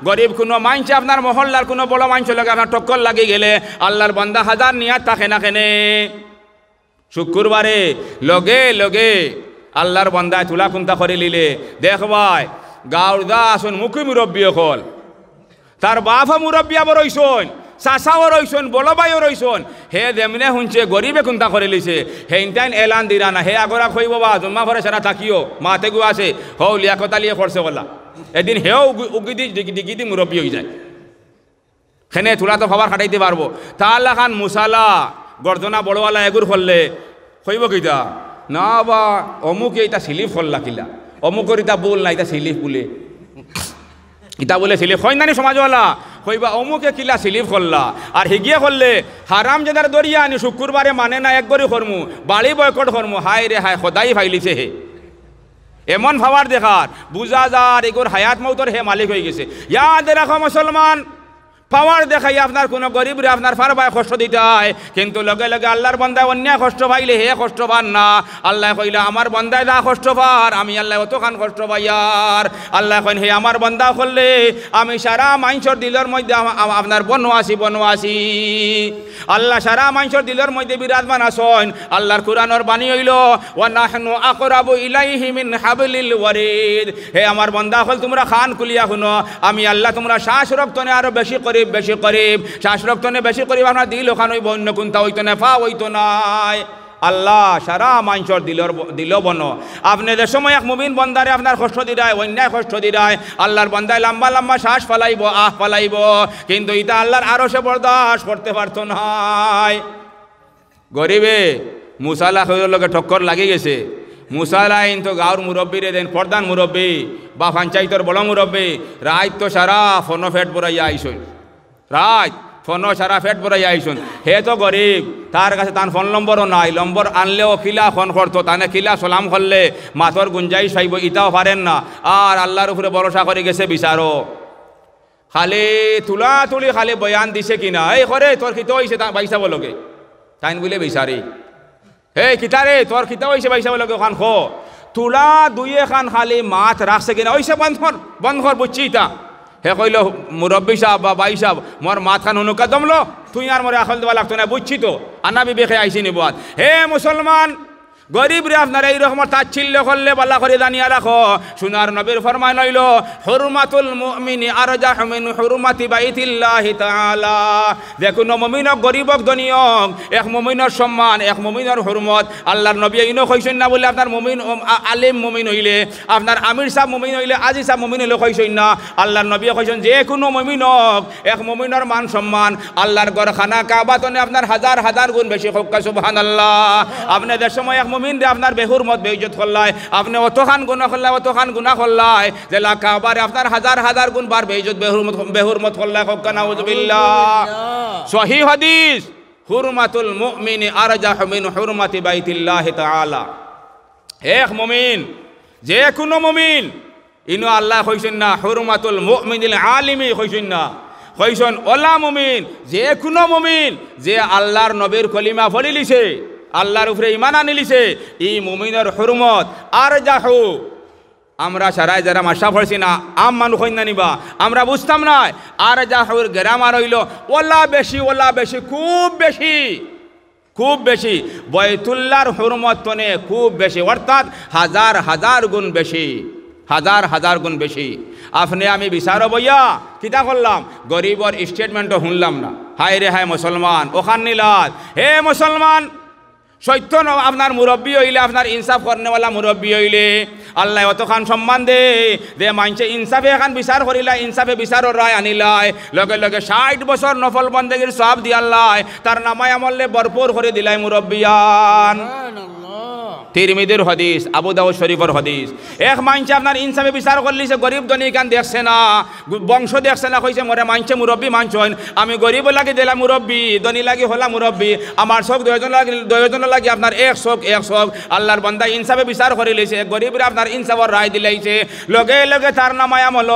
গরিব কোনো মানছে আপনার মহল্লার কোনো বড় মানছে লাগে আপনার টক্কর লাগি গেলে আল্লাহর বান্দা হাজার নিয়াত থাকে না কেনে শুক্রবারে লগে লগে আল্লাহর বান্দায় তুলা কুন্তা করে লিলে দেখবাই গাঁৱৰ দা আসুন মুখী মুরব্বী হল তার বাপা মুরব্বী আবার রইছন চাচাও রইছন বড় ভাইও রইছন হে যেমনে শুনছে গরিবে কুন্তা করে লিছে সেইটাইন এলান দিরা না হে আগরা খইব বা জন্মা ঘরে সারা থাকিও মাতে গু আছে হও লিয়াকতালিয়ে করছে বলা এদিন হেও উগিদি ডিগিদি মুরব্বী হয়ে যায় সেনে তুলা তো খাবার খাটাইতে পারবো তাহলে খান মুসালা গর্দনা বড়ওয়ালা এগুর করলে কইব কিতা না বা অমুক এটা সিলিফ করলা কিলা অমুকর ইতা বল না এটা সিলিফ বলে ইতা বলে সিলিফ হয় না সমাজওয়ালা কইবা অমুকে কিলা সিলিফ করলা আর হিগিয়ে করলে হারাম জেদার দরিয়া আনি শুক্রবারে মানে না এক গরি করমু বাড়ি বয়কট করমু হায় রে হায় সদাই ফাইলিছে হে এমন ভাবার দেখার বুঝা যার এগুর হায়াত মৌতর হে মালিক হয়ে গেছে ইয়াদ রাখো মুসলমান পাওয়ার দেখাই আপনার কোনো গরিবরে আপনার ফারবায় কষ্ট দিতে হয় কিন্তু লগে লগে আল্লাহর বান্দায় অন্যায় কষ্ট পাইলে হে কষ্ট পান না আল্লাহ কইলে আমার বান্দায় দা কষ্ট পার আমি আল্লাহ অতখান কষ্ট পাই আর আল্লাহ কইন হে আমার বান্দা করলে আমি সারা মাইনসর দিলের মধ্যে আপনার বনবাসী আল্লাহ সারা মাইনসর দিলের মধ্যে বিরাজমান আসন আল্লাহর কুরআনের বাণী হইল ওয়া নাহনু আকরাবু ইলাইহি মিন হাবলিল ওয়ারিদ হে আমার বান্দা হল তোমরা খান কুলিয়া শুনো আমি আল্লাহ তোমরা শ্বাস রক্তনে আরো বেশি করিব শ্বাস রক্তনে বেশি করিব আপনার দিল ওখান হইব অন্য কোনটা হইতো না ফা হইতো নাই আল্লাহ সারা মাইনসর দিল বন আপনাদের সময় এক মুমিন বন্দারে আপনার কষ্ট দিরায় অন্যায় কষ্ট দিরায় আল্লাহর বন্দায় লম্বা লম্বা শ্বাস ফালাইব ফালাইব কিন্তু এটা আল্লাহর আরো সে বরদাস্ত করতে পারতো নাই গরিবে মুসালা খৈর লগে ঠক্কর লাগি গেছে মুসালা তো গাঁৱৰ মুরব্বীরে দেন প্রধান মুরব্বী বা পঞ্চায়েতর বড় মুরব্বী রাত তো সারা ফোন ফেট বড়াইয়া আইসন রাত ফোন সারা ফেট বড়াইয়া আইসন হে তো গরিব তার কাছে তার ফোন নম্বরও নাই নম্বর আনলেও খিলা ফোন করতো তানে খিলা সালাম করলে মাথর গুঞ্জাইশ পাইব ইটাও পারেন না আর আল্লাহর উপরে ভরসা করে গেছে বিচারো খালি তুলা তুলি খালি বয়ান দিছে কিনা এই করে তোর খিত হয়েছে তা বাইসা বলকে তাইন বলে বিচারি হে কিতারে তোর খিতা হয়েছে বাইসা বলকে ওখান খো তুলা দুইয়ে খান খালি মাছ রাখছে কিনা ওইসে বন্ধ কর বুঝছি তা হে কইল মুরব্বী সাহেব বা বাই সাহেব মোর মাছ খান হুনুকা দমলো তুই আর মোরে আখল দেওয়া লাগতো না বুঝছি তো আন্না বিবেকে আইসি নিবাদ হে মুসলমান গরিব রে আপনার এই রকম তাচ্ছিল্য করলে বালা করে জানিয়া রাখো সোনার নবীর ফরমান হইল হুরমাতুল মুমিনি আরজাহু মিন হুরমাতি বাইতিল্লাহি তাআলা যে কোনো মুমিনক গরিবক ধনিয়ক এক মুমিনের সম্মান এক মুমিনের হুরমত আল্লাহর নবী ইনো কইছেন না বলে আপনার মুমিন আলিম মুমিন হইলে আপনার আমির সাহেব মুমিন হইলে আজি সাহেব মুমিন হইলে কইছেন না আল্লাহর নবী কইছেন যে কোনো মুমিনক এক মুমিনের মান সম্মান আল্লাহর ঘরখানা কাবাতনে আপনার হাজার হাজার গুণ বেশি হোক সুবহানাল্লাহ আপনাদের সময় এক মুমিন রে আপনার বেহুর মত বেইজ্জত করলাই আপনি অতখান গুনাহ করলাই যে কাবারে আপনার হাজার হাজার গুণ বার বেইজ্জত বেহুর মত করলাই হোক নাউযুবিল্লাহ সহিহ হাদিস হুরমাতুল মুমিনি আরজাহু মিন হুরমাতি বাইতিল্লাহি তাআলা এক মুমিন যে কোনো মুমিন ইনো আল্লাহ কইছেন না হুরমাতুল মুমিনিল আলিমি কইছেন না কইছেন ওলা মুমিন যে কোনো মুমিন যে আল্লাহর নবীর কলিমা পড়ি লিছে আল্লাহর উপরে ঈমান আনিলিছে এই মুমিনের হুরমত আর যাহু আমরা সারাই যারা মাসা পড়ছি না আম মানুষ হইন না নিবা আমরা বুঝতাম না আর যাহুর গ্রামার হইল ওলা বেশি খুব বেশি বাইতুল্লাহর হুরমত তনে খুব বেশি অর্থাৎ হাজার হাজার গুণ বেশি আপনি আমি বিচারো বইয়া কিতা করলাম গরিবর স্টেটমেন্টও শুনলাম না হায় রে হায় মুসলমান ওখান নিলাদ হে মুসলমান সত্য আপনার মুরব্বী হইলে আপনার ইনসাফ করেনা মুরব্বী হইলে আল্লাহ অতখান সম্মান দে যে মানছে ইনসাফে এখন বিচার করিলা ইনসাফে বিচারের রায় আনিলাই লগে লগে 60 বছর নফল বন্দেগীর সওয়াব দিয়াল্লাই তার নামায় আমলে ভরপুর করে দিলাই মুরব্বিয়ান তিরমিজির হাদিস আবু দাউদ শরীফের হাদিস এক মানছে আপনার ইনসাফে বিচার করলিছে গরিব ধনী কান দেখছে না বংশ দেখছে না কইছে মরে মানছে মুরব্বী মানছন আমি গরিব লাগি দিলাম মুরব্বী ধনী লাগি হলা মুরব্বী আমার চোখ দুইজন লাগি আপনার এক চোখ আল্লাহর বান্দা ইনসাফে বিচার করে লিছে গরিবরে আপনার ইনসাফের রায় দিলাইছে লগে লগে তার নামায় আমল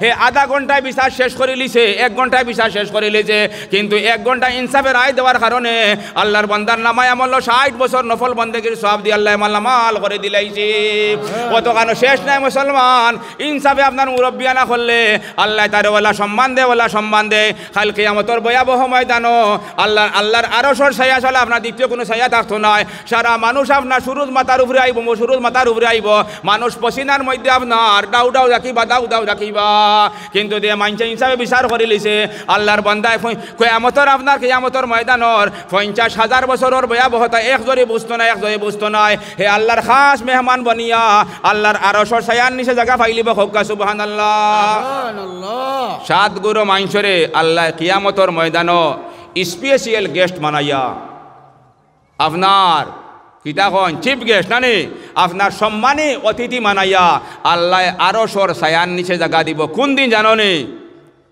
হে আধা ঘন্টায় বিচার শেষ করে লিছে 1 ঘন্টায় বিচার শেষ করে লিছে কিন্তু 1 ঘন্টা ইনসাফে রায় দেওয়ার কারণে আল্লাহর বান্দার নামায় আমল 60 বছর নফল বন্দেগীর সওয়াব দিয়ে আল্লাহ মালামাল করে দিলাইছে কত কেন শেষ নাই মুসলমান ইনসাফে আপনার মুরব্বিয়ানা করলে আল্লাহ তার ওলা সম্মান দে কাল কিয়ামতের ভয়াবহ ময়দানো আল্লাহর আরশের ছায়া চলে আপনার দ্বিতীয় কোনো ছায়া থাকতো নয় সারা মানুষ আপনার সুরুজ মাথার উপরে আইব মানুষ পসিনার মধ্যে আপনার দাউ রাখিবা কিন্তু দিয়ে মানছে হিসাবে বিচার করে লিছে আল্লাহর বান্দায় কিয়ামতের ময়দানর 50,000 বছরের ভয়াবহতা এক জরে বুঝতো নাই হে আল্লাহর খাস মেহমান বনিয়া আল্লাহর আরশের ছায়ার নিচে জায়গা পাইলিব হোক্কা সুবহানাল্লাহ সাত গুরু মাইনসরে আল্লাহ কিয়ামতের ময়দানো স্পেশাল গেস্ট মানাইয়া আপনার কিতাখন চিফ গেস্ট নানি আপনার সম্মানী অতিথি মানাইয়া আল্লাহ আরশের ছায়ার নিচে জায়গা দিব কোন দিন জানো নি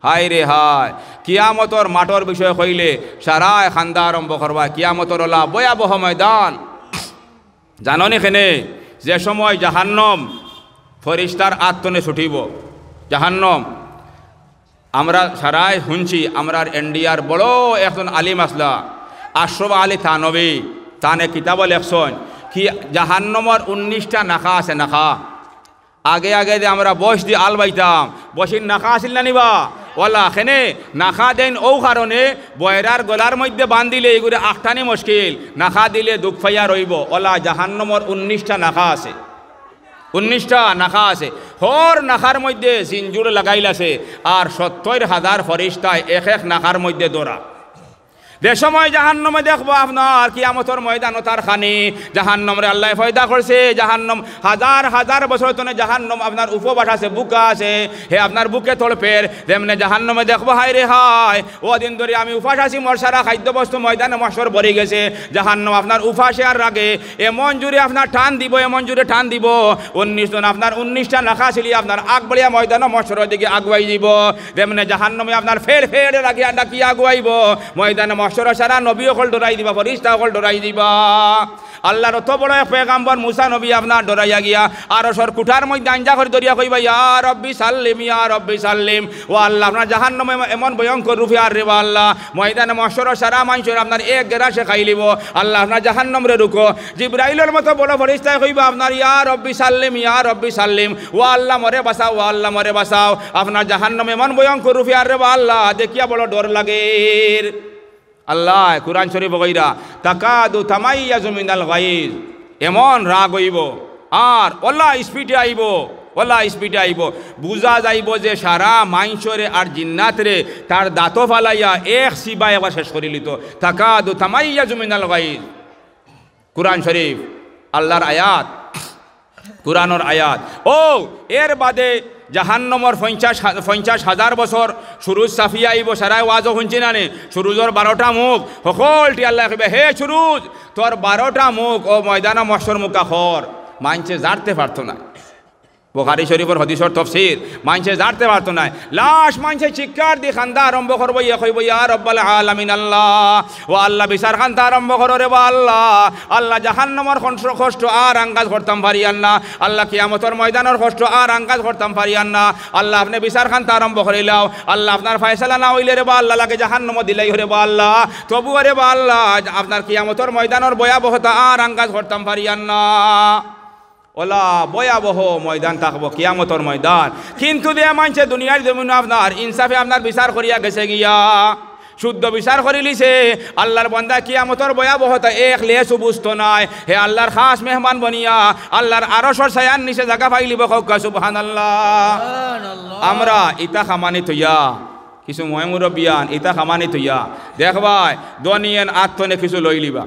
হায় রে হায় কিয়ামতর মাঠর বিষয় কইলে সারায় খান্দা আরম্ভ করবা কিয়ামতর ওলা ভয়াবহ ময়দান জাননি কেনে যে সময় জাহান্নম ফরিস্তার আত্মনে ছুটিব জাহান্নম আমরা সারায় শুনছি আমরার ইন্ডিয়ার বড় একজন আলিম আসলা আশরাফ আলী থানবী তানে কিতাব লেখছেন কি জাহান্নমর 19টা নাখা আছে নাখা আগে যে আমরা বস দিয়ে আল বাইতাম বসির নাখা আসিল না নিবা ওলা খেনে নাখা দেন ও কারণে বয়রার গলার মধ্যে বান্ধিলে এগুলো আখটানি মুশকিল নাখা দিলে দুঃখ পাইয়া রইব ওলা জাহান্নমর 19টা নাখা আছে 19টা নাখা আছে হর নাখার মধ্যে জিনজুর লাগাইল আছে আর 70,000 ফরিস্তায় এক নাখার মধ্যে দৌড়া যে সময় জাহান্নমে দেখবো আপনার কিয়ামতের ময়দান তার খানি জাহান্নমরে আল্লাহ ফয়দা করছে জাহান্নম হাজার বছর তনে জাহান্নম আপনার উপবাস আছে বুকা আছে হে আপনার বুকে তড়পের যেমনে জাহান্নমে দেখবো হায় রে হায় ও দিন ধরে আমি উপাস আছি মোর সারা খাদ্য বস্তু ময়দানে মশর ভরে গেছে জাহান্নম আপনার উপাসে আর রাগে এমন জুড়ে আপনার টান দিব 19 জন আপনার 19টা নাখা ছিলি আপনার আগ বলিয়া ময়দানে মশরের দিকে আগুয়াই দিব যেমনে জাহান্নমে আপনার ফের রাগিয়া ডাকি আগুয়াইব ময়দানে সারা নবী অকল ডরাই দিবা ফরিস্তা অকল ডরাই দিবা আল্লাহর অত বড় এক পেগাম্বর মুসা নবী আপনার ডরাইয়া গিয়া আরশের কুঠার মধ্যে আঞ্জা করে দরিয়া কইবা ইয়া রব্বি সাল্লিম ও আল্লাহ আপনার জাহান্নামে এমন ভয়ঙ্কর রূপে আর রে আল্লাহ ময়দানে মহশর সারা মানুষের আপনার এক গেরাসে খাই লিব আল্লাহ আপনার জাহান্নামরে রুকো জিবরাইলের মতো বড় ফরিস্তা কইবা আপনার ইয়া রব্বি সাল্লিম ও আল্লাহ মরে বাঁচাও আপনার জাহান্নামে এমন ভয়ঙ্কর রূপে আর রে আল্লাহ দেখিয়া বড় ডর লাগে আল্লাহ কুরআন শরীফ কইরা তাকাদু তামাইয়াজু মিনাল গায়জ এমন রাগ হইব আর ওলা স্পিডে আইব বুঝা যাইব যে সারা মাইনসরে আর জিন্নাতরে তার দাঁত ফালাইয়া এক সিবাই আবার শেষ করে লিত তাকাদু তামাইয়াজু মিনাল গায়জ কুরআন শরীফ আল্লাহর আয়াত কুরআনের আয়াত ও এর বাদে জাহান্নমর 50,000 বছর সুরুজ সাফিয়া আইব সারায় ওয়াজও শুনছি না নে সুরুজর 12টা মুখ সকলটি আল্লাহ কইবে হে সুরুজ তোর 12টা মুখ ও ময়দানা মহশর মুখা খর মানছে জানতে পারতো না বুখারী শরীফের হাদিসের তাফসীর মানছে জানতে পারতো না লাশ মানছে চিৎকার দিয়ে খান্দা আরম্ভ করব ইয়া কইব ইয়া রব্বাল আলামিন আল্লাহ ও আল্লাহ বিচার খান্দা আরম্ভ করো রে আল্লাহ জাহান্নামের কষ্ট আর আঙ্গাজ করতাম পারিয়ান না আল্লাহ কিয়ামতের ময়দানের কষ্ট আর আঙ্গাজ করতাম পারিয়ান না আল্লাহ আপনি বিচার খান্দা আরম্ভ করিলাও আল্লাহ আপনার ফয়সালা না হইলে রে আল্লাহ লাগে জাহান্নাম দিলাই রে আল্লাহ তবু রে আল্লাহ আপনার কিয়ামতের ময়দানের ভয়াবহতা আর আঙ্গাজ করতাম পারিয়ান না ওলা ভয়াবহ ময়দান থাকবো কিয়ামতের ময়দান কিন্তু দেয়া মানছে দুনিয়ার জমিনে আপনার ইনসাফে আপনার বিচার করিয়া গেছে গিয়া শুদ্ধ বিচার করি লিছে আল্লাহর বান্দা কিয়ামতের ভয়াবহতা এক লেসু বুঝতো নাই হে আল্লাহর খাস মেহমান বনিয়া আল্লাহর আরশের ছায়ার নিচে জায়গা পাইলিব কওকা সুবহানাল্লাহ আমরা ইতা খামানি থইয়া কিছু মুরব্বিয়ান ইতা খামানি থইয়া দেখবাই দনিয়েন আত্মনে কিছু লই লিবা